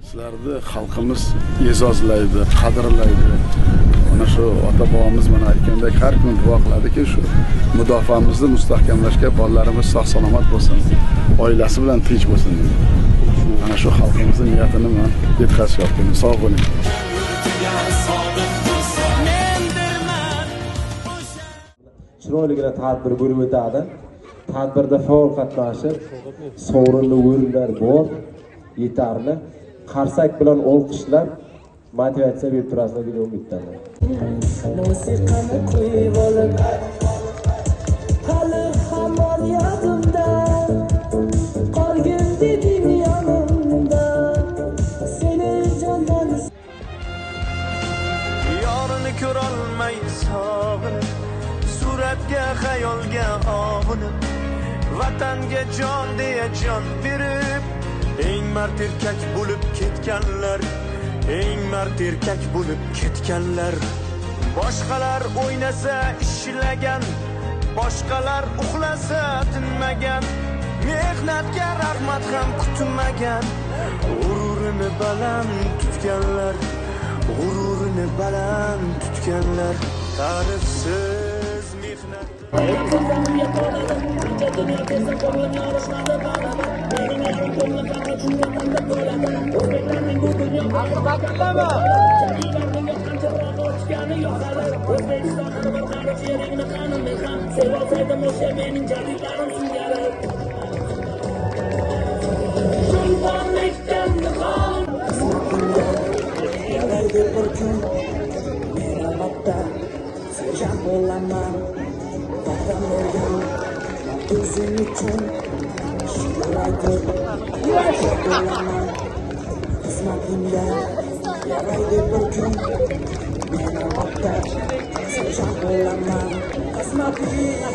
Sizlarni xalqimiz e'zozlaydi, qadrlaydi. Mana shu ota-bobomiz mana aytgandek har kun duo qiladiki, shu mudofaamizni mustahkamlashga bolalarimiz sog'-salomat bo'lsin, oilasi bilan tinch bo'lsin. Mana shu xalqimizning niyatini men yetkazishyapman. Sog' bo'ling. Chiroyligina tadbir bo'lib o'tadi. Tadbirda faol qatnashib, sovrinli o'rinlar bor, yetarli. Qarsak bilan olqishlar motivatsiya berib turasizlar degan umiddaman. Musiqani qo'yib olib, hali hamon yodimda, qolgin deding yonimda, seni jondan yorini ko'rolmay sog'inib, suratga xayolga og'inib, vatanga jon deya jon berib, eng mard erkak bo'lib ketganlar, eng mard erkak bo'lib ketganlar. Boshqalar o'ynasa ishlagan, boshqalar uxlasa tinmagan, mehnatga rahmat ham kutmagan, g'ururini baland tutganlar, g'ururini baland tutganlar. Ta'rifsiz mehnat Sen bo'laman, vatan o'rgan, o'zim uchun shiraydi. Bo'laman, xizmatimda yaraydi bir kun. Men albatta, sen bo'laman, xizmatimga